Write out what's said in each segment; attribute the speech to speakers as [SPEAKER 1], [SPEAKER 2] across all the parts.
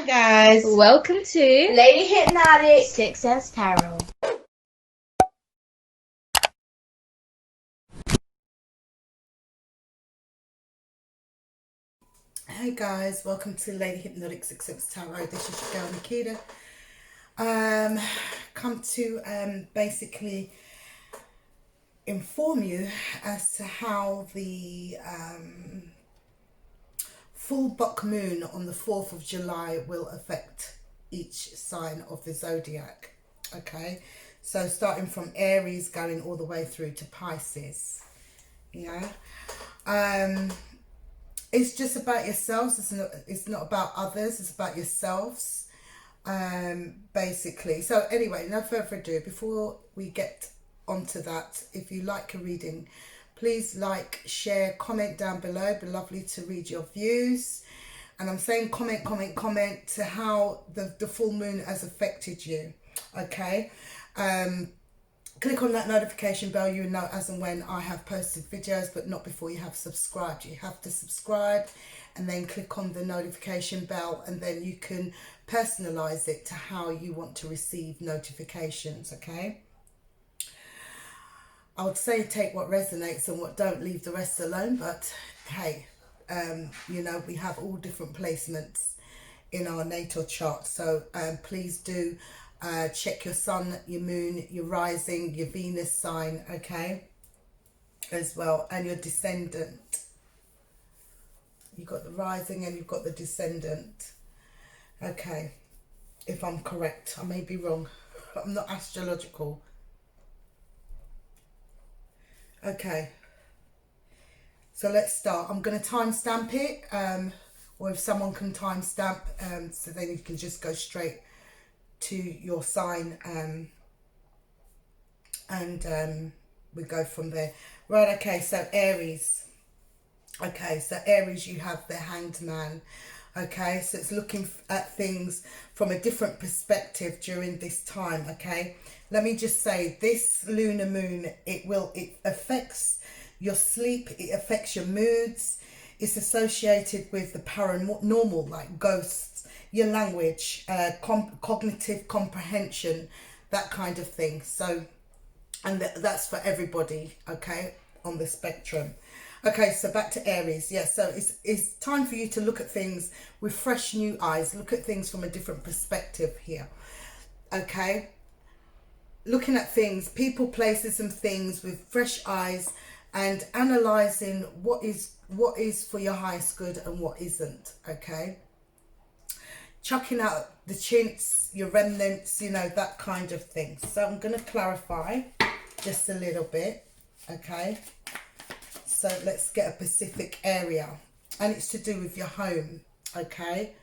[SPEAKER 1] Hi guys.
[SPEAKER 2] Welcome to
[SPEAKER 3] Lady Hypnotic
[SPEAKER 2] Success Tarot.
[SPEAKER 1] Hey guys, welcome to Lady Hypnotic Success Tarot. This is your girl Nikita. Come to basically inform you as to how the full buck moon on the 4th of July will affect each sign of the zodiac. Okay, so starting from Aries going all the way through to Pisces. Yeah. It's just about yourselves. It's not about others. It's about yourselves, basically. So anyway, no further ado, before we get onto that, if you like a reading, please like, share, comment down below. It'd be lovely to read your views. And I'm saying comment to how the full moon has affected you. Okay. Click on that notification bell. You know as and when I have posted videos, but not before you have subscribed. You have to subscribe and then click on the notification bell, and then you can personalize it to how you want to receive notifications. Okay, I would say take what resonates and what don't, leave the rest alone. But hey, you know, we have all different placements in our natal chart, so please do check your sun, your moon, your rising, your Venus sign, okay, as well, and your descendant. You've got the rising and you've got the descendant. Okay, if I'm correct, I may be wrong. I'm not astrological. Okay, so let's start. I'm going to timestamp it, or if someone can timestamp, so then you can just go straight to your sign, and we go from there. Right, okay, so Aries. Okay, so Aries, you have the Hanged Man. Okay, so it's looking at things from a different perspective during this time. Okay, let me just say, this lunar moon, it affects your sleep, it affects your moods. It's associated with the paranormal, like ghosts, your language, cognitive comprehension, that kind of thing. So, and that's for everybody, okay, on the spectrum. Okay, so back to Aries. Yeah, so it's time for you to look at things with fresh new eyes. Look at things from a different perspective here. Okay, looking at things, people, places and things with fresh eyes, and analysing what is for your highest good and what isn't. Okay, chucking out the chints, your remnants, you know, that kind of thing. So I'm going to clarify just a little bit. Okay, so let's get a specific area, and it's to do with your home. Okay,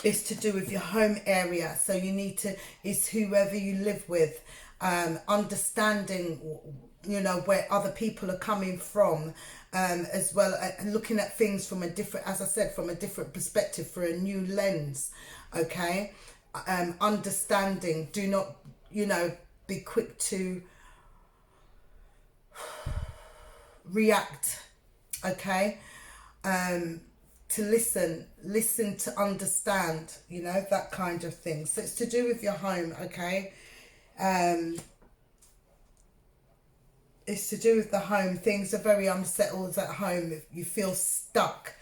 [SPEAKER 1] it's to do with your home area. So you need to, it's whoever you live with, understanding, you know, where other people are coming from, as well, and looking at things from a different, as I said, from a different perspective, for a new lens. Okay, understanding. Do not, you know, be quick to react. Okay, to listen to understand, you know, that kind of thing. So it's to do with your home. Okay, it's to do with the home. Things are very unsettled at home. If you feel stuck,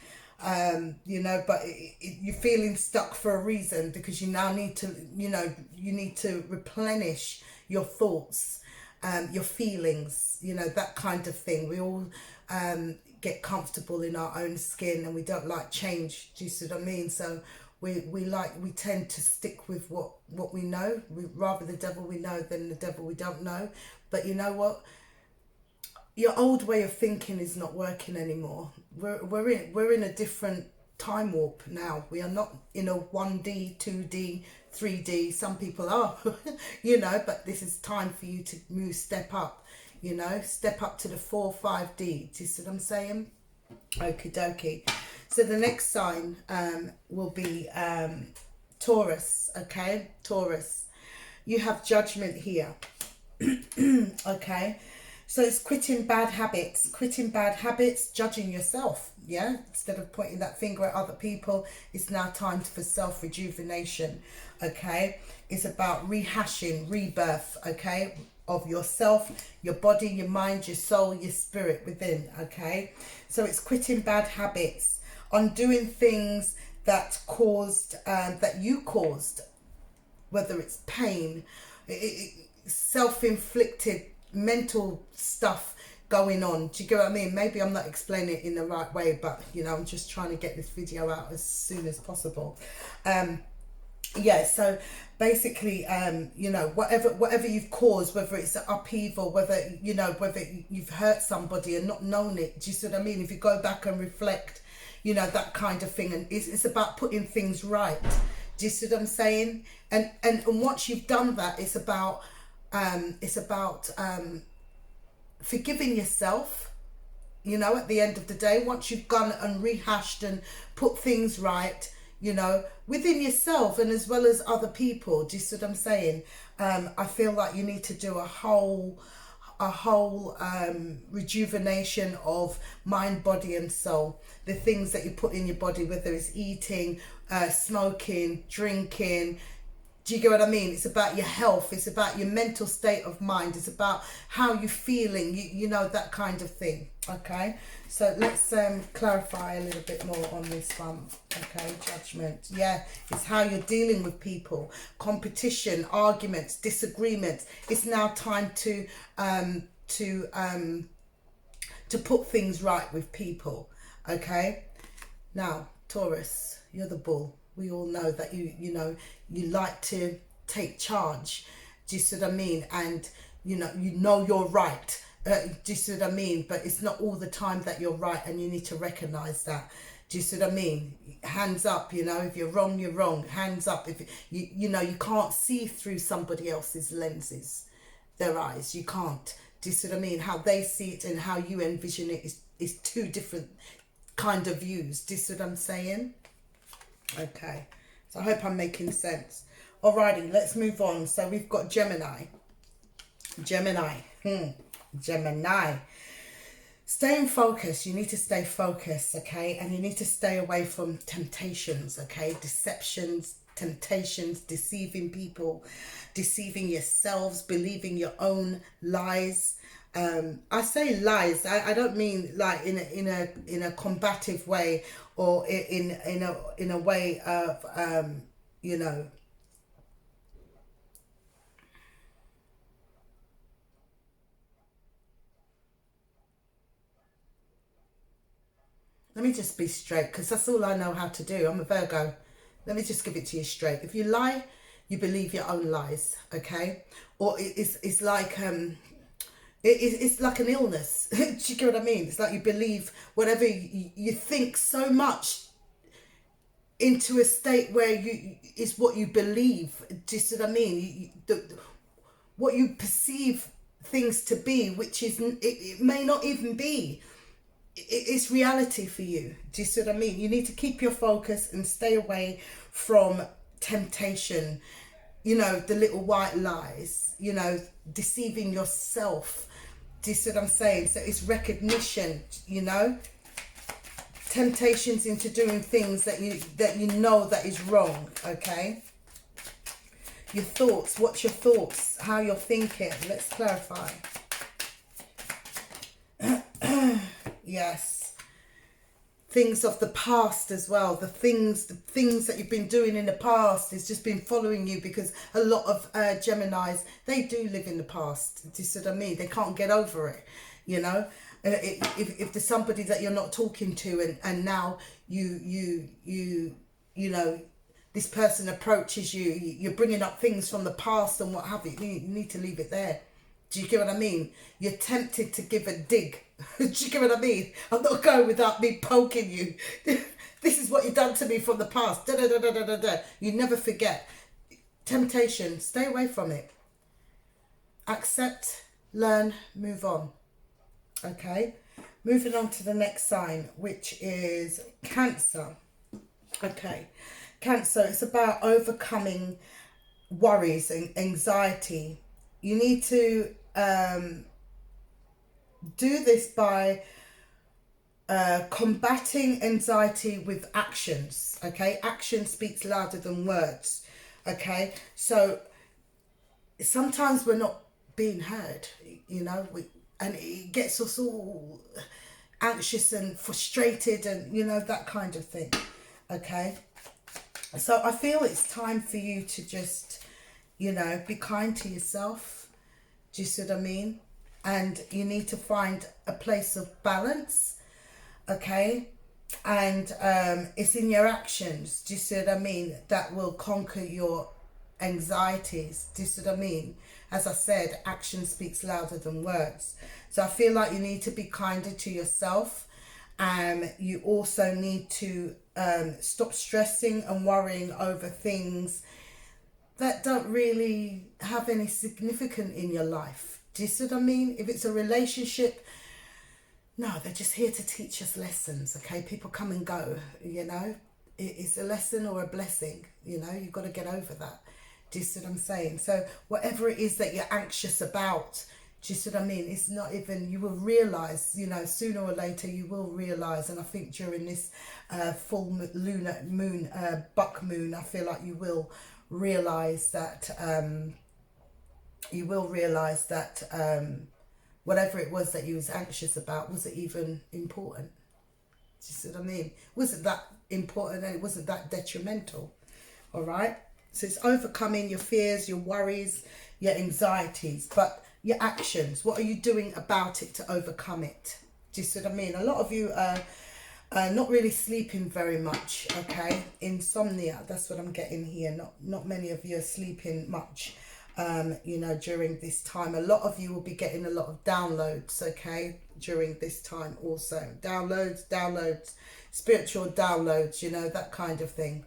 [SPEAKER 1] you know, but you're feeling stuck for a reason, because you now need to, you know, you need to replenish your thoughts, your feelings, you know, that kind of thing. We all get comfortable in our own skin, and we don't like change. Do you see what I mean? So we tend to stick with what we know. We rather the devil we know than the devil we don't know. But you know what? Your old way of thinking is not working anymore. We're in a different time warp now. We are not in a 1D, 2D, 3D. Some people are, you know, but this is time for you to step up, you know, step up to the 4, 5D. Do you see what I'm saying? Okie dokie. So the next sign will be Taurus. Okay, Taurus. You have Judgment here. Okay. So it's quitting bad habits, judging yourself, yeah? Instead of pointing that finger at other people, it's now time for self-rejuvenation, okay? It's about rehashing, rebirth, okay? Of yourself, your body, your mind, your soul, your spirit within, okay? So it's quitting bad habits, undoing things that you caused, whether it's pain, self-inflicted mental stuff going on. Do you get what I mean? Maybe I'm not explaining it in the right way, but you know, I'm just trying to get this video out as soon as possible. Yeah, so basically, you know, whatever you've caused, whether it's an upheaval, whether you've hurt somebody and not known it, do you see what I mean? If you go back and reflect, you know, that kind of thing, and it's about putting things right. Do you see what I'm saying? And once you've done that, it's about forgiving yourself, you know, at the end of the day. Once you've gone and rehashed and put things right, you know, within yourself and as well as other people. Do you see what I'm saying? I feel like you need to do a whole rejuvenation of mind, body and soul. The things that you put in your body, whether it's eating, smoking, drinking. Do you get what I mean? It's about your health. It's about your mental state of mind. It's about how you're feeling, you know, that kind of thing. Okay, so let's clarify a little bit more on this one. Okay, judgment. Yeah, it's how you're dealing with people, competition, arguments, disagreements. It's now time to put things right with people. Okay, now Taurus, you're the bull. We all know that you know you like to take charge. Do you see what I mean? And you know you're right. Do you see what I mean? But it's not all the time that you're right, and you need to recognize that. Do you see what I mean? Hands up, you know, if you're wrong, you're wrong. Hands up. If you know, you can't see through somebody else's lenses, their eyes. You can't. Do you see what I mean? How they see it and how you envision it is two different kind of views. Do you see what I'm saying? Okay, so I hope I'm making sense. Alrighty, let's move on. So we've got Gemini. Gemini. Staying focused. You need to stay focused, okay? And you need to stay away from temptations, okay? Deceptions, temptations, deceiving people, deceiving yourselves, believing your own lies. I say lies. I don't mean like in a combative way or in a way of you know. Let me just be straight, because that's all I know how to do. I'm a Virgo. Let me just give it to you straight. If you lie, you believe your own lies, okay? Or it's like it's like an illness. Do you get what I mean? It's like you believe whatever you think so much into a state where is what you believe. Do you see what I mean? What you perceive things to be, which is it may not even be. It's reality for you. Do you see what I mean? You need to keep your focus and stay away from temptation. You know, the little white lies. You know, deceiving yourself. Do you see what I'm saying? So it's recognition, you know, temptations into doing things that you know that is wrong, okay? Your thoughts, what's your thoughts, how you're thinking. Let's clarify. Yes. Things of the past as well. The things that you've been doing in the past has just been following you, because a lot of Geminis, they do live in the past. Do you see what I mean? They can't get over it, you know. If there's somebody that you're not talking to and now you know, this person approaches you, you're bringing up things from the past and what have you. You need to leave it there. Do you get what I mean? You're tempted to give a dig. Do you get what I mean? I'm not going without me poking you. This is what you've done to me from the past. Da, da, da, da, da, da, da. You never forget. Temptation, stay away from it. Accept, learn, move on. Okay? Moving on to the next sign, which is Cancer. Okay. Cancer, it's about overcoming worries and anxiety. You need to do this by combating anxiety with actions. Okay, action speaks louder than words. Okay, so sometimes we're not being heard, you know, and it gets us all anxious and frustrated, and you know, that kind of thing. Okay, so I feel it's time for you to just, you know, be kind to yourself. Do you see what I mean? And you need to find a place of balance. Okay, and it's in your actions, do you see what I mean, that will conquer your anxieties. Do you see what I mean? As I said, action speaks louder than words. So I feel like you need to be kinder to yourself. You also need to stop stressing and worrying over things that don't really have any significance in your life. Do you see what I mean? If it's a relationship, no, they're just here to teach us lessons, okay? People come and go, you know? It's a lesson or a blessing, you know? You've got to get over that. Do you see what I'm saying? So whatever it is that you're anxious about, do you see what I mean? It's not even, you will realise, you know, sooner or later you will realise, and I think during this full lunar moon, buck moon, I feel like you will realise that, whatever it was that you was anxious about, was it even important? Do you see what I mean? Wasn't that important, and it wasn't that detrimental. All right? So it's overcoming your fears, your worries, your anxieties, but your actions. What are you doing about it to overcome it? Do you see what I mean? A lot of you are not really sleeping very much, okay? Insomnia, that's what I'm getting here. Not many of you are sleeping much. You know, during this time, a lot of you will be getting a lot of downloads, okay, during this time also. Downloads, spiritual downloads, you know, that kind of thing,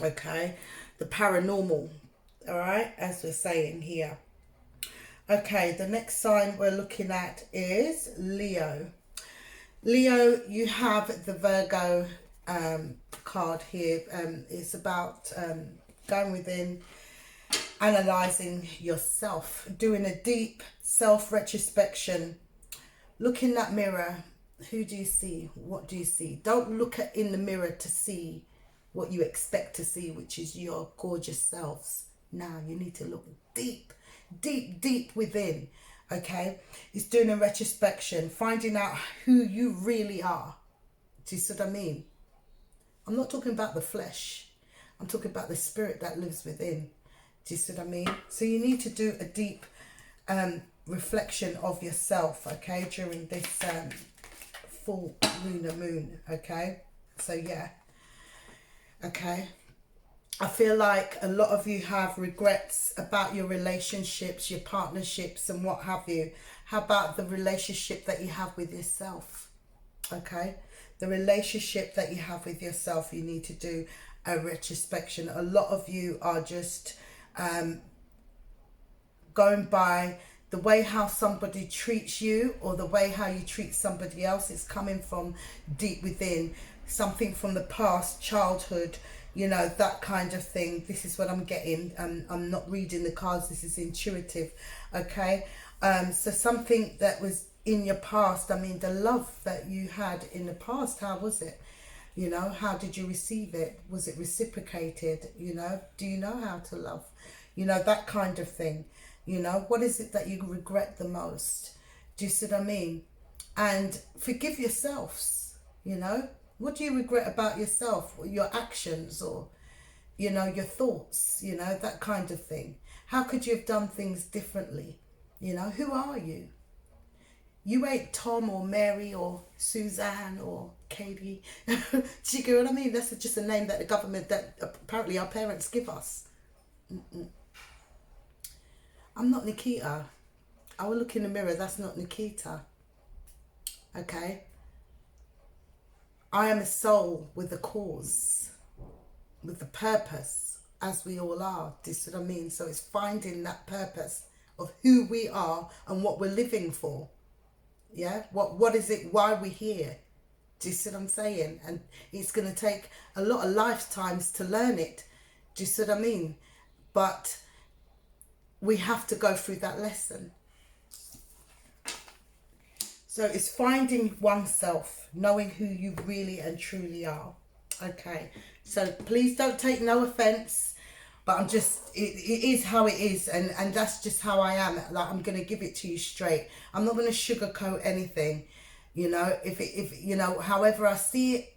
[SPEAKER 1] okay. The paranormal, all right, as we're saying here. Okay, the next sign we're looking at is Leo. Leo, you have the Virgo card here. It's about going within, analysing yourself, doing a deep self-retrospection. Look in that mirror. Who do you see? What do you see? Don't look in the mirror to see what you expect to see, which is your gorgeous selves. Now you need to look deep, deep, deep within. Okay? It's doing a retrospection, finding out who you really are. Do you see what I mean? I'm not talking about the flesh. I'm talking about the spirit that lives within. Do you see what I mean? So you need to do a deep reflection of yourself, okay, during this full lunar moon, okay? So yeah, okay. I feel like a lot of you have regrets about your relationships, your partnerships and what have you. How about the relationship that you have with yourself, okay? The relationship that you have with yourself, you need to do a retrospection. A lot of you are just going by the way how somebody treats you, or the way how you treat somebody else. It's coming from deep within, something from the past, childhood, you know, that kind of thing. This is what I'm getting. I'm not reading the cards, this is intuitive, okay? So something that was in your past, I mean, the love that you had in the past, how was it? You know, how did you receive it? Was it reciprocated? You know, do you know how to love? You know, that kind of thing. You know, what is it that you regret the most? Do you see what I mean? And forgive yourselves, you know. What do you regret about yourself? Your actions, or, you know, your thoughts, you know, that kind of thing. How could you have done things differently? You know, who are you? You ain't Tom or Mary or Suzanne or Katie. Do you get what I mean? That's just a name that the government, that apparently our parents give us. I'm not Nikita. I will look in the mirror, that's not Nikita. Okay? I am a soul with a cause, with a purpose, as we all are. Do you see what I mean? So it's finding that purpose of who we are and what we're living for. Yeah? What is it, why we're here? Do you see what I'm saying? And it's going to take a lot of lifetimes to learn it. Do you see what I mean? But we have to go through that lesson. So it's finding oneself, knowing who you really and truly are. Okay, so please don't take no offense, but I'm just, it is how it is, and that's just how I am. Like, I'm going to give it to you straight. I'm not going to sugarcoat anything, you know. If you know, however I see it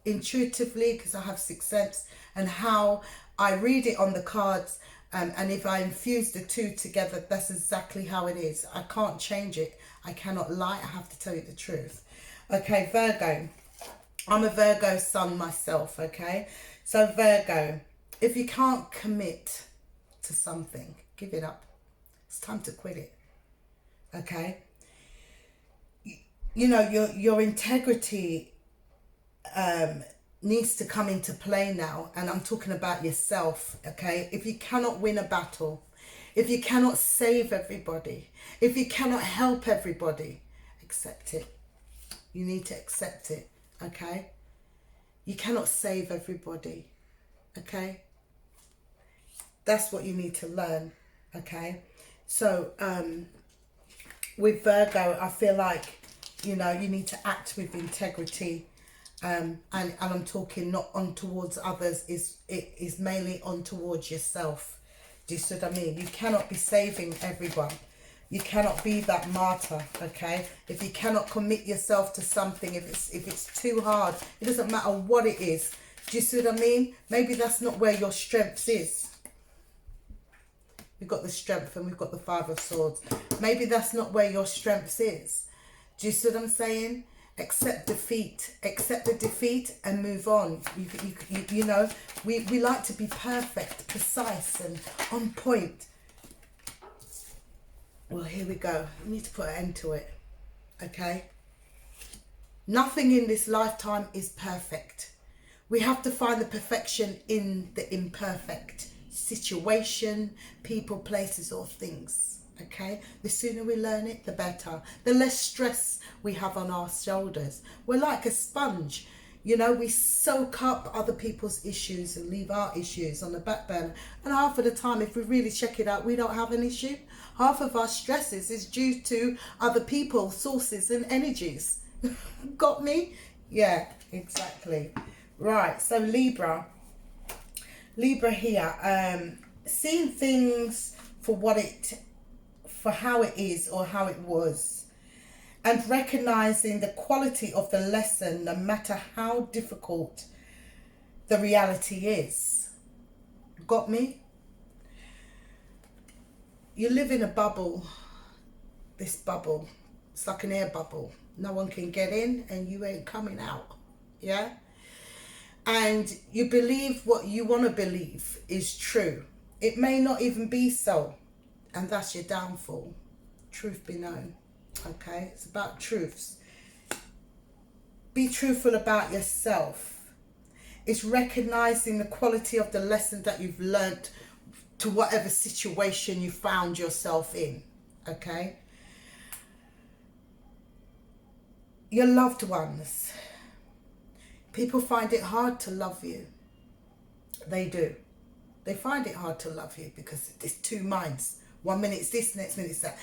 [SPEAKER 1] intuitively, because I have sixth sense, and how I read it on the cards, and if I infuse the two together, that's exactly how it is. I can't change it. I cannot lie. I have to tell you the truth. Okay, Virgo. I'm a Virgo sun myself, okay? So Virgo, if you can't commit to something, give it up. It's time to quit it, okay? You know, your integrity needs to come into play now, and I'm talking about yourself, okay? If you cannot win a battle, if you cannot save everybody, if you cannot help everybody, accept it. You need to accept it, okay? You cannot save everybody, okay? That's what you need to learn, okay? So with Virgo, I feel like, you know, you need to act with integrity, and I'm talking not on towards others, it is mainly on towards yourself. Do you see what I mean? You cannot be saving everyone. You cannot be that martyr, okay? If you cannot commit yourself to something, if it's too hard, it doesn't matter what it is. Do you see what I mean? Maybe that's not where your strength is. We've got the strength and we've got the Five of Swords. Maybe that's not where your strength is. Do you see what I'm saying? Accept defeat. Accept the defeat and move on. You know, we like to be perfect, precise and on point. Well, here we go. We need to put an end to it. Okay? Nothing in this lifetime is perfect. We have to find the perfection in the imperfect situation, people, places or things. Okay? The sooner we learn it, the better. The less stress we have on our shoulders. We're like a sponge. You know, we soak up other people's issues and leave our issues on the back burner. And half of the time, if we really check it out, we don't have an issue. Half of our stresses is due to other people, sources and energies. Got me? Yeah, exactly. Right, so Libra here, seeing things for how it is or how it was, and recognizing the quality of the lesson no matter how difficult the reality is. Got me? You live in a bubble. This bubble, it's like an air bubble. No one can get in and you ain't coming out. Yeah? And you believe what you want to believe is true. It may not even be so. And that's your downfall. Truth be known. Okay? It's about truths. Be truthful about yourself. It's recognizing the quality of the lesson that you've learnt to whatever situation you found yourself in. Okay? Your loved ones. People find it hard to love you. They do. They find it hard to love you because there's two minds. 1 minute it's this, next minute it's that.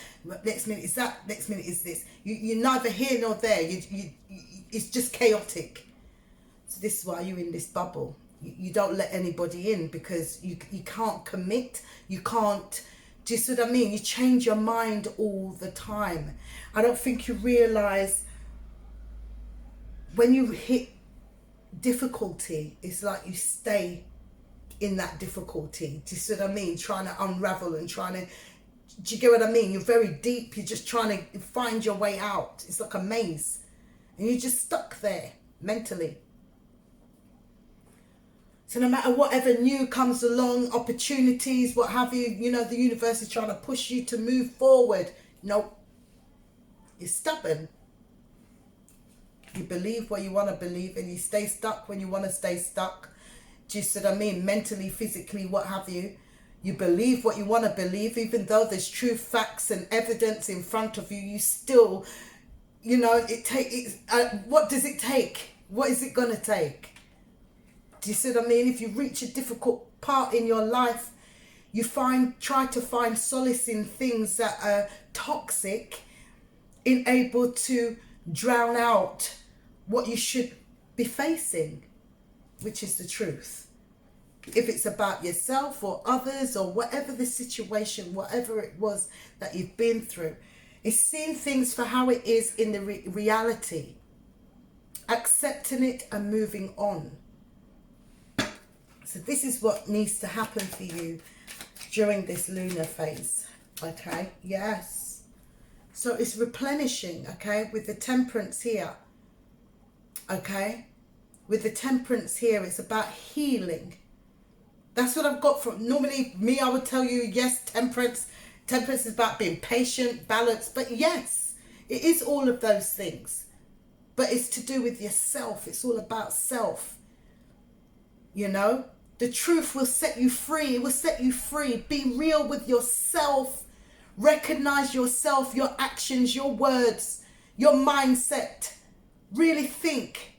[SPEAKER 1] Next minute it's that, next minute it's this. You're neither here nor there. It's just chaotic. So this is why you're in this bubble. You don't let anybody in because you can't commit. You can't, do you see what I mean? You change your mind all the time. I don't think you realise when you hit difficulty, it's like you stay in that difficulty. Do you see what I mean? Trying to unravel and trying to, do you get what I mean? You're very deep. You're just trying to find your way out. It's like a maze. And you're just stuck there mentally. So no matter whatever new comes along, opportunities, what have you, you know, the universe is trying to push you to move forward. Nope. You're stubborn. You believe what you want to believe and you stay stuck when you want to stay stuck. Do you see what I mean? Mentally, physically, what have you. You believe what you want to believe, even though there's true facts and evidence in front of you. You still, you know, what does it take? What is it going to take? Do you see what I mean? If you reach a difficult part in your life, you try to find solace in things that are toxic unable to drown out what you should be facing, which is the truth. If it's about yourself or others or whatever the situation, whatever it was that you've been through, it's seeing things for how it is in the reality, accepting it and moving on. So this is what needs to happen for you during this lunar phase, okay? Yes. So it's replenishing, okay, with the temperance here, okay? With the temperance here, it's about healing. That's what I've got from, normally me, I would tell you, yes, temperance. Temperance is about being patient, balanced, but yes, it is all of those things. But it's to do with yourself. It's all about self, you know? The truth will set you free. It will set you free. Be real with yourself. Recognize yourself, your actions, your words, your mindset. Really think.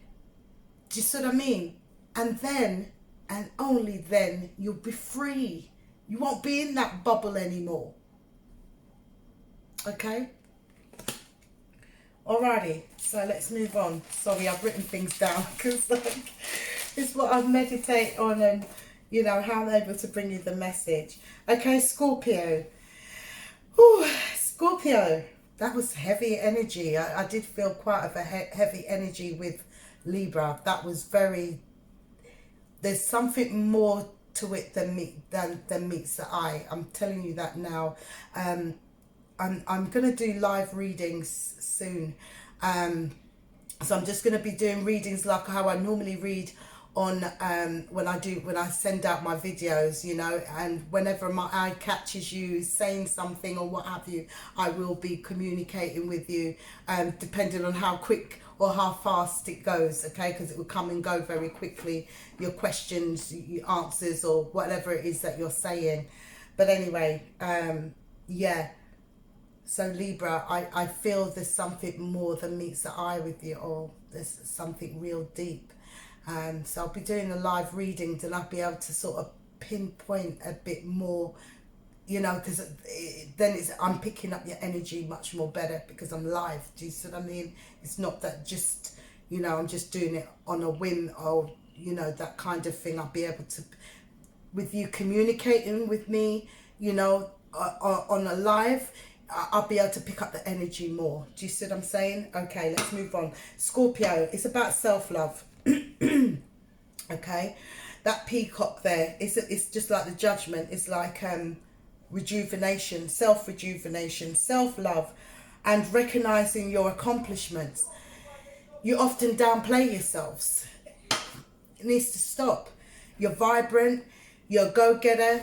[SPEAKER 1] Do you see what I mean? And then, and only then, you'll be free. You won't be in that bubble anymore. Okay? Alrighty, so let's move on. Sorry, I've written things down because like, it's what I meditate on and, you know, how I'm able to bring you the message. Okay, Scorpio. Ooh, Scorpio. That was heavy energy. I did feel quite of a heavy energy with Libra. That was very... There's something more to it than meets the eye. I'm telling you that now. I'm going to do live readings soon. So I'm just going to be doing readings like how I normally read on when I send out my videos, you know, and whenever my eye catches you saying something or what have you, I will be communicating with you, depending on how quick or how fast it goes, okay, because it will come and go very quickly, your questions, your answers, or whatever it is that you're saying. But anyway, yeah. So Libra, I feel there's something more than meets the eye with you, or there's something real deep. So I'll be doing a live reading, and I'll be able to sort of pinpoint a bit more, you know, because then I'm picking up your energy much more better because I'm live. Do you see what I mean? It's not that just, you know, I'm just doing it on a whim or, you know, that kind of thing. I'll be able to, with you communicating with me, you know, on a live, I'll be able to pick up the energy more. Do you see what I'm saying? Okay, let's move on. Scorpio, it's about self-love. Okay, that peacock there, it's just like the judgment. It's like rejuvenation, self-rejuvenation, self-love, and recognizing your accomplishments. You often downplay yourselves. It needs to stop. You're vibrant, you're a go-getter,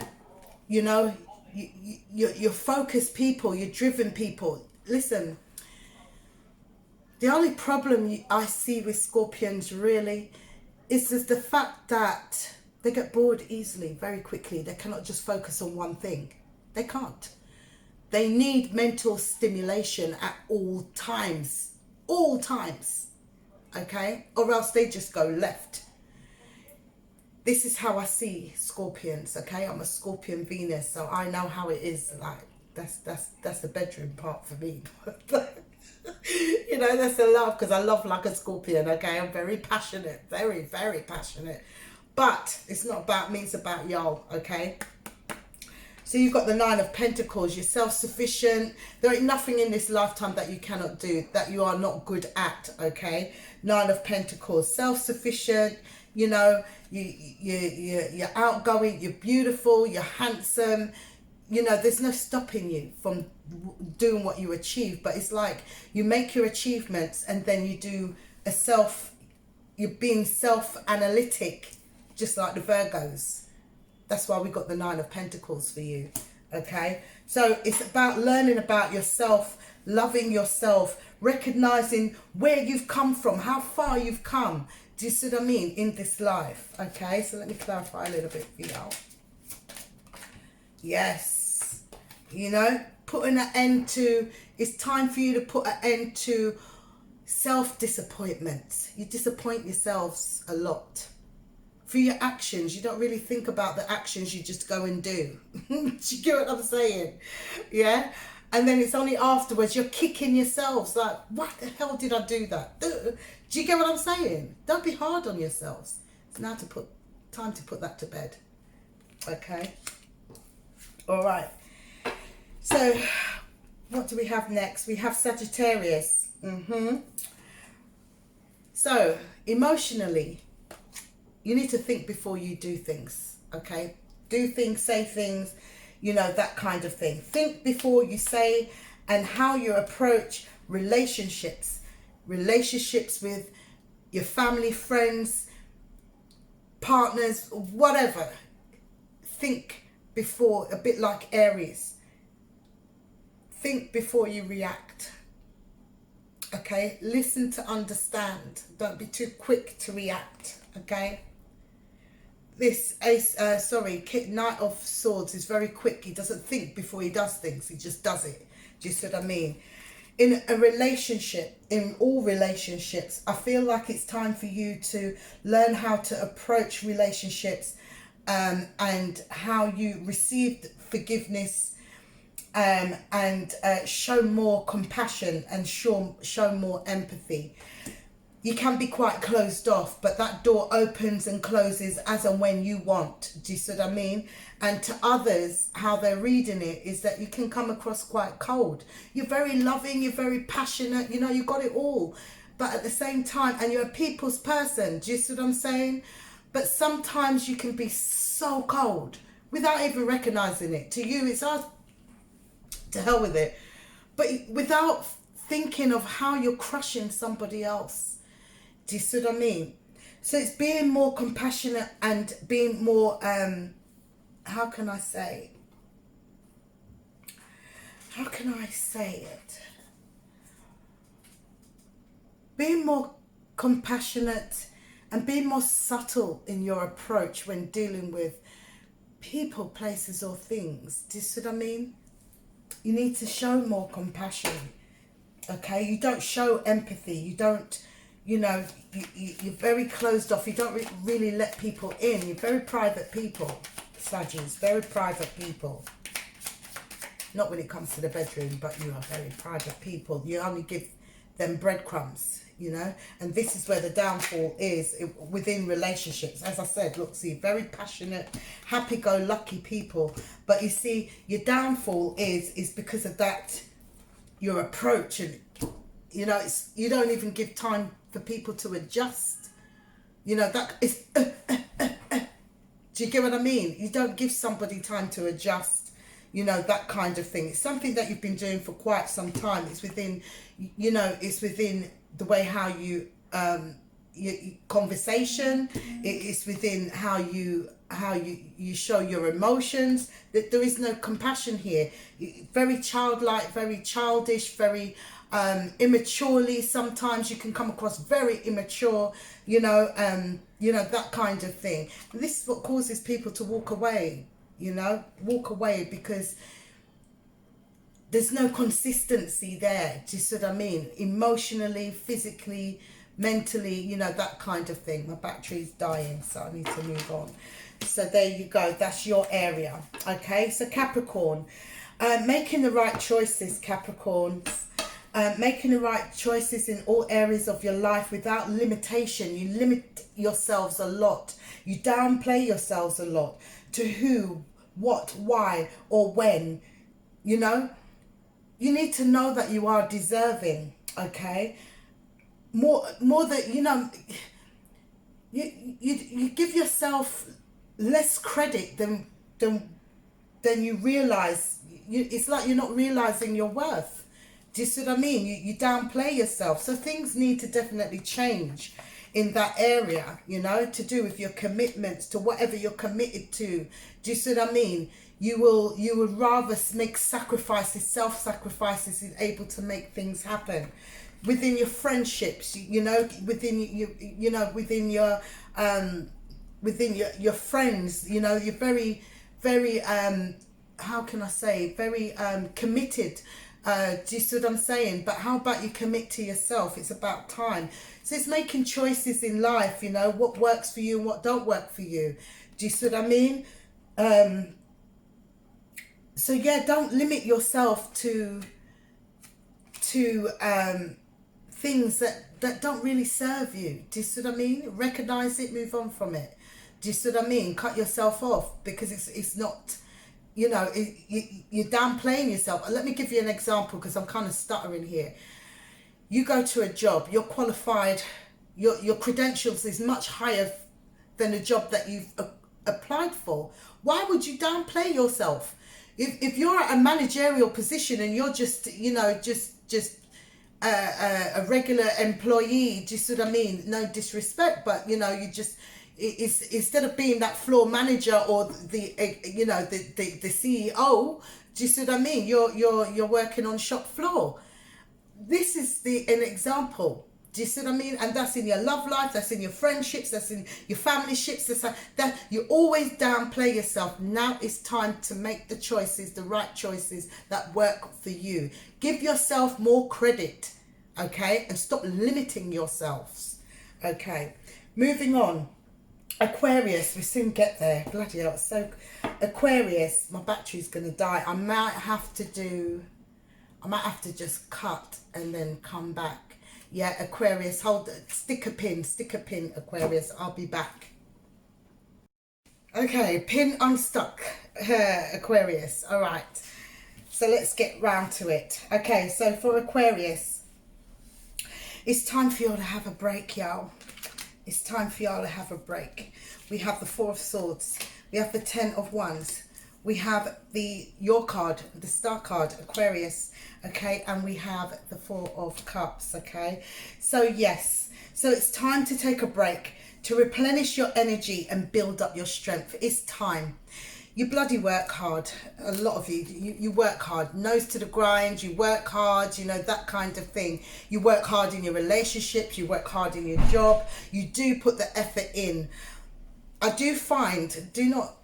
[SPEAKER 1] you know, you're focused people, you're driven people. Listen, the only problem I see with Scorpions really is just the fact that they get bored easily, very quickly. They cannot just focus on one thing. They can't. They need mental stimulation at all times, okay? Or else they just go left. This is how I see Scorpions, okay? I'm a Scorpion Venus, so I know how it is. Like, that's the bedroom part for me. You know, that's the love, because I love like a Scorpion, okay? I'm very passionate, very, very passionate. But it's not about me, it's about y'all, okay? So you've got the Nine of Pentacles. You're self-sufficient. There ain't nothing in this lifetime that you cannot do, that you are not good at, okay? Nine of Pentacles, self-sufficient. You know, you're outgoing, you're beautiful, you're handsome. You know, there's no stopping you from doing what you achieve. But it's like you make your achievements and then you do you're being self-analytic, just like the Virgos. That's why we got the Nine of Pentacles for you, okay? So it's about learning about yourself, loving yourself, recognizing where you've come from, how far you've come. Do you see what I mean? In this life, okay? So let me clarify a little bit for y'all. Yes. You know, putting an end to, it's time for you to put an end to self-disappointment. You disappoint yourselves a lot. For your actions, you don't really think about the actions, you just go and do. Do you get what I'm saying? Yeah? And then it's only afterwards you're kicking yourselves like, what the hell did I do that? Do you get what I'm saying? Don't be hard on yourselves. It's now time to put that to bed. Okay. All right. So what do we have next? We have Sagittarius. So emotionally, you need to think before you do things. Okay. Do things, say things, you know, that kind of thing. Think before you say, and how you approach relationships with your family, friends, partners, whatever. Think before, a bit like Aries. Think before you react. Okay, listen to understand. Don't be too quick to react. Okay. This Knight of Swords is very quick. He doesn't think before he does things. He just does it. Do you see what I mean? In a relationship, in all relationships, I feel like it's time for you to learn how to approach relationships, and how you receive forgiveness, and show more compassion and show more empathy. You can be quite closed off, but that door opens and closes as and when you want. Do you see what I mean? And to others, how they're reading it is that you can come across quite cold. You're very loving, you're very passionate, you know, you got it all. But at the same time, and you're a people's person, do you see what I'm saying? But sometimes you can be so cold without even recognizing it. To you, it's to hell with it. But without thinking of how you're crushing somebody else. Do you see what I mean? So it's being more compassionate and being more, how can I say it? Being more compassionate and being more subtle in your approach when dealing with people, places or things. Do you see what I mean? You need to show more compassion. Okay? You don't show empathy. You don't... You know, you're very closed off. You don't really let people in. You're very private people, Saggies. Very private people. Not when it comes to the bedroom, but you are very private people. You only give them breadcrumbs, you know. And this is where the downfall is within relationships. As I said, look, see, very passionate, happy-go-lucky people. But you see, your downfall is because of that, your approach. And, you know, you don't even give time for people to adjust. You know, that is do you get what I mean? You don't give somebody time to adjust, you know, that kind of thing. It's something that you've been doing for quite some time. It's within, you know, it's within the way how you your conversation. It's within how you show your emotions. That there is no compassion here. Very childlike, very childish, very immaturely. Sometimes you can come across very immature, you know, that kind of thing. And this is what causes people to walk away, you know, because there's no consistency there. Do you see what I mean? Emotionally, physically, mentally, you know, that kind of thing. My battery's dying, so I need to move on. So there you go. That's your area. Okay, so Capricorn, making the right choices, Capricorns. Making the right choices in all areas of your life without limitation. You limit yourselves a lot. You downplay yourselves a lot. To who, what, why, or when. You know, you need to know that you are deserving. Okay, more that, you know, you give yourself less credit than you realize. It's like you're not realizing your worth. Do you see what I mean? You downplay yourself. So things need to definitely change in that area, you know, to do with your commitments to whatever you're committed to. Do you see what I mean? You would rather make sacrifices, self-sacrifices, is able to make things happen within your friendships, you know, within your friends, you know. You're very, very how can I say, very committed. Do you see what I'm saying? But how about you commit to yourself? It's about time. So it's making choices in life, you know, what works for you and what don't work for you. Do you see what I mean? So yeah, don't limit yourself to things that don't really serve you. Do you see what I mean? Recognize it, move on from it. Do you see what I mean? Cut yourself off, because it's not, you know, you're downplaying yourself. Let me give you an example, because I'm kind of stuttering here. You go to a job, you're qualified, your credentials is much higher than the job that you've applied for. Why would you downplay yourself? If you're at a managerial position and you're just, you know, just a regular employee, do you see what I mean? No disrespect, but you know, you just, it's, instead of being that floor manager or the you know, the CEO, do you see what I mean? You're working on shop floor. This is an example. Do you see what I mean? And that's in your love life, that's in your friendships, that's in your family ships. That you always downplay yourself. Now it's time to make the choices, the right choices that work for you. Give yourself more credit, okay? And stop limiting yourselves, okay? Moving on. Aquarius, we soon get there. Bloody hell, it's so... Aquarius, my battery's going to die. I might have to just cut and then come back. Yeah, Aquarius, hold it. Stick a pin, Aquarius. I'll be back. Okay, pin unstuck, Aquarius. All right, so let's get round to it. Okay, so for Aquarius, it's time for y'all to have a break, y'all. It's time for y'all to have a break. We have the Four of Swords. We have the Ten of Wands. We have your card, the Star card, Aquarius, okay? And we have the Four of Cups, okay? So yes, so it's time to take a break, to replenish your energy and build up your strength. It's time. You bloody work hard. A lot of you work hard, nose to the grind, you work hard, you know, that kind of thing. You work hard in your relationships, you work hard in your job. You do put the effort in. I do find, do not,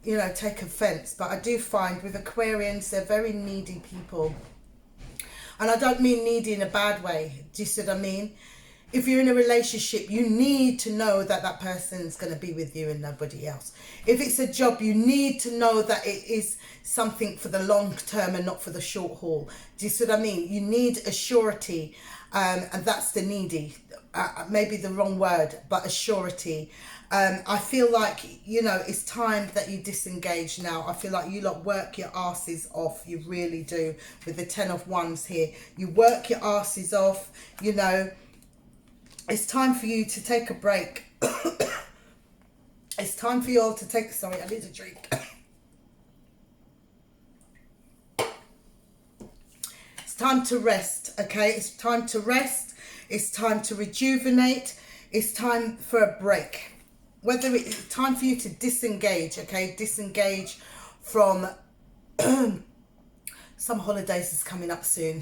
[SPEAKER 1] you know, take offense, but I do find with Aquarians, they're very needy people. And I don't mean needy in a bad way. Do you see what I mean? If you're in a relationship, you need to know that that person's going to be with you and nobody else. If it's a job, you need to know that it is something for the long term and not for the short haul. Do you see what I mean? You need a surety, and that's the needy. Maybe the wrong word, but a surety. I feel like, you know, it's time that you disengage now. I feel like you lot work your asses off. You really do. With the Ten of Wands here, you work your asses off, you know. It's time for you to take a break. It's time for you all to take... Sorry, I need a drink. It's time to rest, okay? It's time to rest. It's time to rejuvenate. It's time for a break. Whether it's time for you to disengage, okay? Disengage from... Some holidays is coming up soon.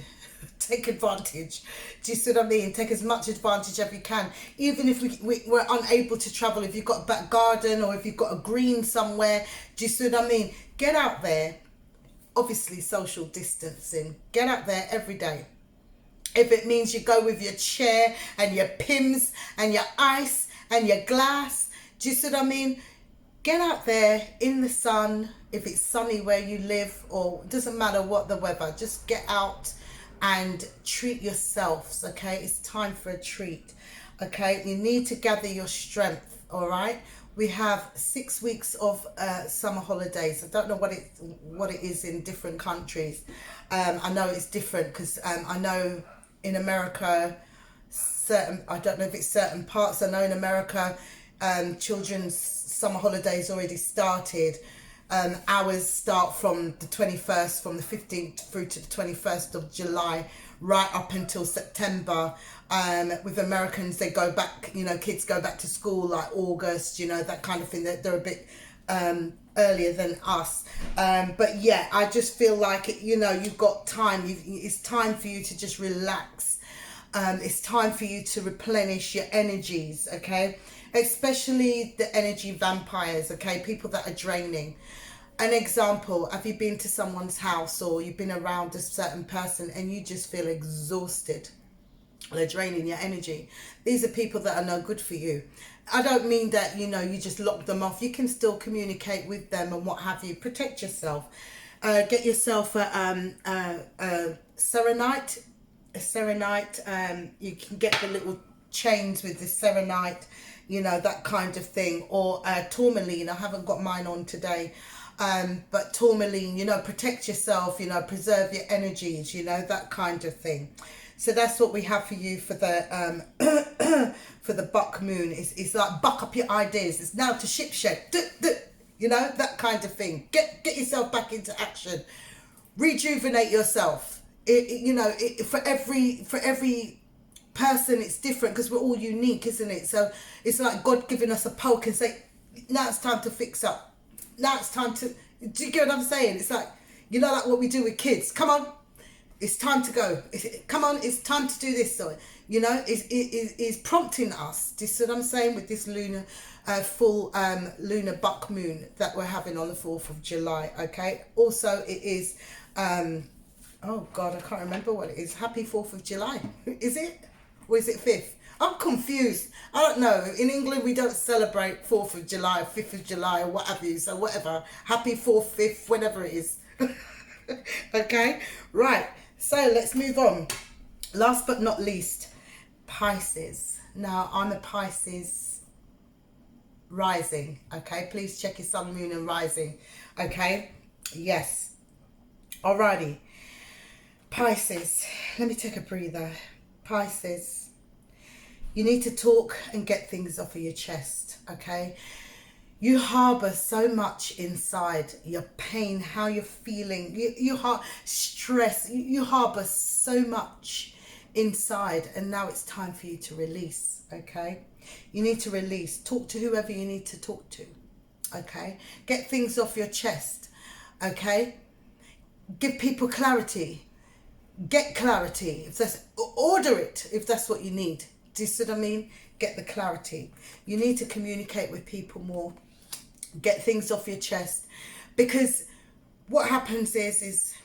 [SPEAKER 1] Take advantage. Do you see what I mean? Take as much advantage as you can. Even if we're unable to travel, if you've got a back garden or if you've got a green somewhere, do you see what I mean? Get out there. Obviously, social distancing. Get out there every day. If it means you go with your chair and your pims and your ice and your glass, do you see what I mean? Get out there in the sun. If it's sunny where you live, or it doesn't matter what the weather, just get out and treat yourselves, okay? It's time for a treat, okay? You need to gather your strength, all right? We have 6 weeks of summer holidays. I don't know what it is in different countries. I know it's different because I know in America, I don't know if it's certain parts. I know in America, children's summer holidays already started. Ours start from the 21st, from the 15th through to the 21st of July, right up until September. With Americans, they go back, you know, kids go back to school like August, you know, that kind of thing. They're a bit earlier than us. But yeah, I just feel like, you know, you've got time. It's time for you to just relax. It's time for you to replenish your energies, okay? Especially the energy vampires, okay? People that are draining. An example, have you been to someone's house or you've been around a certain person and you just feel exhausted? They're draining your energy. These are people that are no good for you. I don't mean that, you know, you just lock them off. You can still communicate with them and what have you. Protect yourself. Get yourself a serenite. A serenite. You can get the little chains with the serenite, you know, that kind of thing. Or tourmaline. I haven't got mine on today. But tourmaline, you know, protect yourself, you know, preserve your energies, you know, that kind of thing. So that's what we have for you for the for the buck moon. It's like buck up your ideas. It's now to ship shape. You know, that kind of thing. Get yourself back into action. Rejuvenate yourself. For every person it's different, because we're all unique, isn't it? So it's like God giving us a poke and say, now it's time to fix up. Now it's time to, do you get what I'm saying? It's like, you know, like what we do with kids. Come on, it's time to go. Come on, it's time to do this. So, you know, it's prompting us. Do you see what I'm saying? With this lunar, full lunar buck moon that we're having on the 4th of July, okay? Also, it is, oh God, I can't remember what it is. Happy 4th of July. Is it? Or is it 5th? I'm confused. I don't know. In England, we don't celebrate 4th of July, 5th of July, or what have you. So whatever. Happy 4th, 5th, whatever it is. Okay? Right. So let's move on. Last but not least, Pisces. Now, I'm a Pisces rising. Okay? Please check your sun, moon, and rising. Okay? Yes. Alrighty. Pisces. Let me take a breather. Pisces. You need to talk and get things off of your chest, okay? You harbour so much inside, your pain, how you're feeling, you stress, you harbour so much inside, and now it's time for you to release, okay? You need to release. Talk to whoever you need to talk to, okay? Get things off your chest, okay? Give people clarity. Get clarity. If that's, order it if that's what you need. Do you see what I mean? Get the clarity. You need to communicate with people more. Get things off your chest. Because what happens is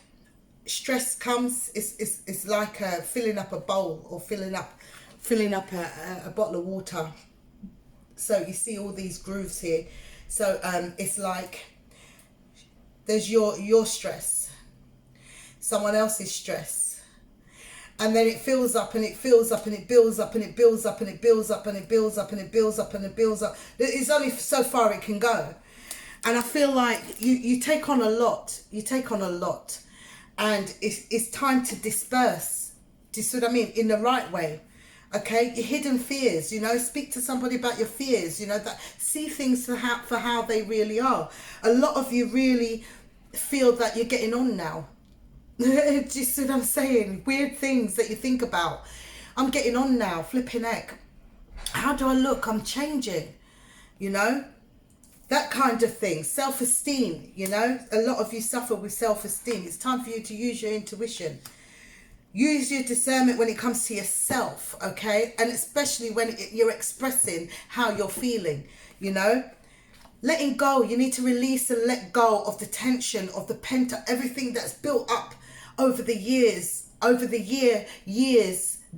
[SPEAKER 1] stress comes. It's like filling up a bowl, or filling up a bottle of water. So you see all these grooves here. So it's like there's your stress, someone else's stress. And then it fills up and it fills up and it builds up and it builds up and it builds up and it builds up and it builds up and it builds up. It's only so far it can go. And I feel like you take on a lot. You take on a lot. And it's time to disperse. Do you see what I mean? In the right way. Okay? Your hidden fears, you know. Speak to somebody about your fears, you know. That see things for how they really are. A lot of you really feel that you're getting on now. Do you see what I'm saying? Weird things that you think about. I'm getting on now, flipping heck. How do I look? I'm changing, you know? That kind of thing. Self-esteem, you know? A lot of you suffer with self-esteem. It's time for you to use your intuition. Use your discernment when it comes to yourself, okay? And especially when you're expressing how you're feeling, you know? Letting go. You need to release and let go of the tension, of the everything that's built up over the years,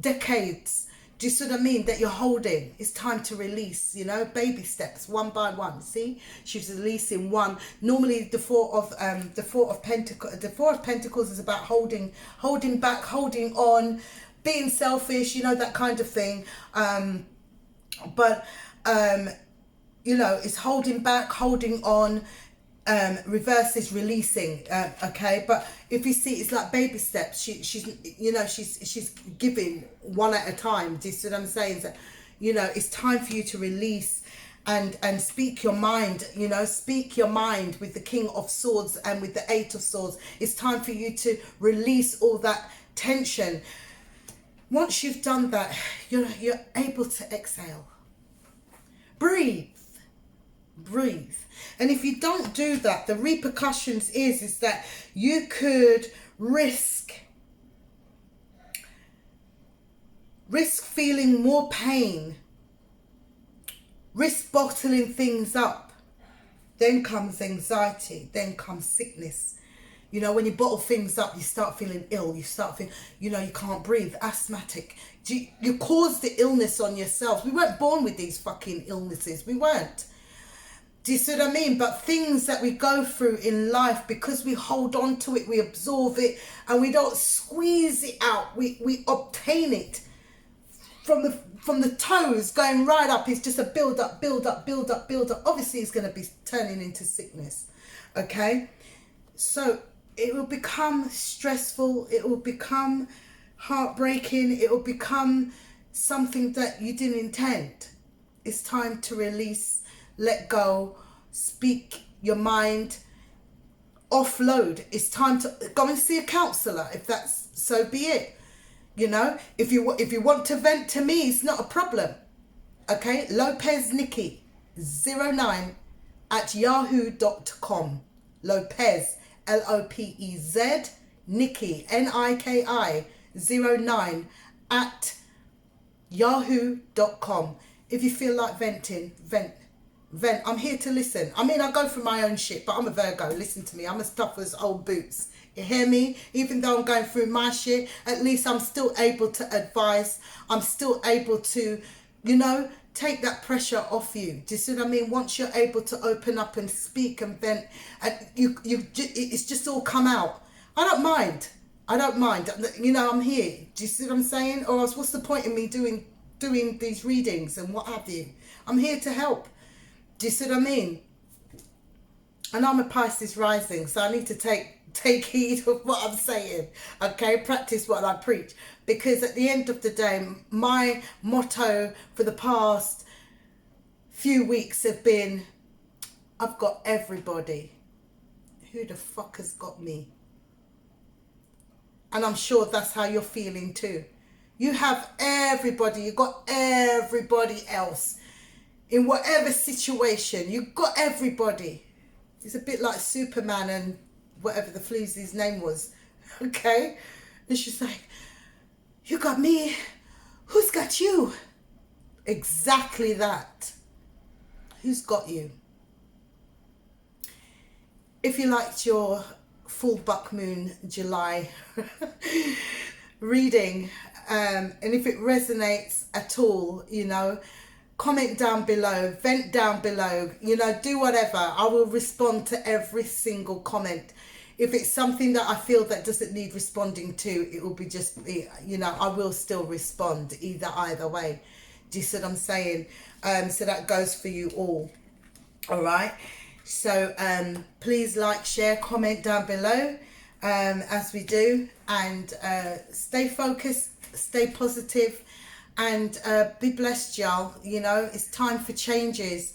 [SPEAKER 1] decades. Do you see what I mean? That you're holding. It's time to release, you know, baby steps, one by one. See, she's releasing one. Normally the four of Pentacles is about holding back, holding on, being selfish, you know, that kind of thing. You know, it's holding back, holding on. Reverse is releasing, okay? But if you see, it's like baby steps. She's giving one at a time. Do you see what I'm saying? So, you know, it's time for you to release and speak your mind, you know, speak your mind with the King of Swords and with the 8 of Swords. It's time for you to release all that tension. Once you've done that, you're able to exhale. Breathe. And if you don't do that, the repercussions is that you could risk feeling more pain, risk bottling things up. Then comes anxiety, then comes sickness. You know, when you bottle things up, you start feeling ill, you start feeling, you know, you can't breathe, asthmatic. You cause the illness on yourself. We weren't born with these fucking illnesses, we weren't. Do you see what I mean? But things that we go through in life, because we hold on to it, we absorb it, and we don't squeeze it out. We obtain it from the toes going right up. It's just a build up, build up, build up, build up. Obviously, it's going to be turning into sickness. Okay? So it will become stressful. It will become heartbreaking. It will become something that you didn't intend. It's time to release, let go, speak your mind, offload. It's time to go and see a counsellor, if that's, so be it. You know, if you want to vent to me, it's not a problem. Okay, Lopez Nikki 09 at yahoo.com. Lopez, Lopez, Nikki, Niki 09 at yahoo.com. If you feel like venting, vent. I'm here to listen. I mean, I go through my own shit, but I'm a Virgo. Listen to me. I'm as tough as old boots. You hear me? Even though I'm going through my shit, at least I'm still able to advise. I'm still able to, you know, take that pressure off you. Do you see what I mean? Once you're able to open up and speak and vent, and it's just all come out. I don't mind. You know, I'm here. Do you see what I'm saying? Or else, what's the point in me doing these readings and what have you? I'm here to help. Do you see what I mean? And I'm a Pisces rising, so I need to take heed of what I'm saying. Okay, practice what I preach. Because at the end of the day, my motto for the past few weeks have been, I've got everybody. Who the fuck has got me? And I'm sure that's how you're feeling too. You have everybody. You got everybody else. In whatever situation, you got everybody. It's a bit like Superman and whatever the floozy's name was. Okay? And she's like, you got me. Who's got you? Exactly that. Who's got you? If you liked your full buck moon July reading, and if it resonates at all, you know, comment down below, vent down below, you know, do whatever. I will respond to every single comment. If it's something that I feel that doesn't need responding to, it will be just, you know, I will still respond either way. Do you see what I'm saying? So that goes for you all. All right. So please like, share, comment down below as we do, and stay focused, stay positive. And be blessed, y'all. You know, it's time for changes.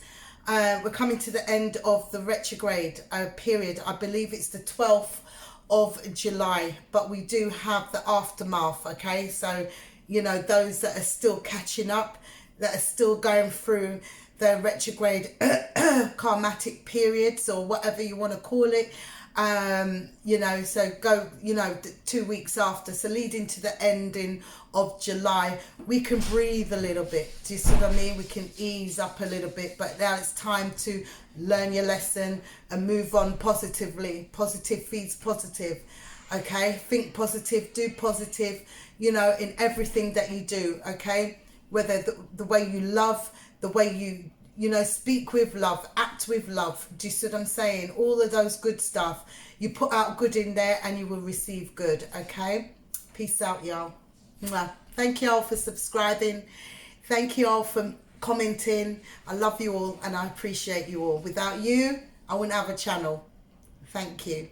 [SPEAKER 1] We're coming to the end of the retrograde period. I believe it's the 12th of July, but we do have the aftermath, okay? So, you know, those that are still catching up, that are still going through the retrograde karmatic periods, or whatever you want to call it, you know, so go, you know, 2 weeks after, so leading to the ending of July, we can breathe a little bit. Do you see what I mean? We can ease up a little bit, but now it's time to learn your lesson and move on positively. Positive feeds positive. Okay, think positive, do positive, you know, in everything that you do. Okay, whether the way you love, the way you know, speak with love, act with love. Do you see what I'm saying? All of those good stuff. You put out good in there and you will receive good, okay? Peace out, y'all. Thank you all for subscribing. Thank you all for commenting. I love you all and I appreciate you all. Without you, I wouldn't have a channel. Thank you.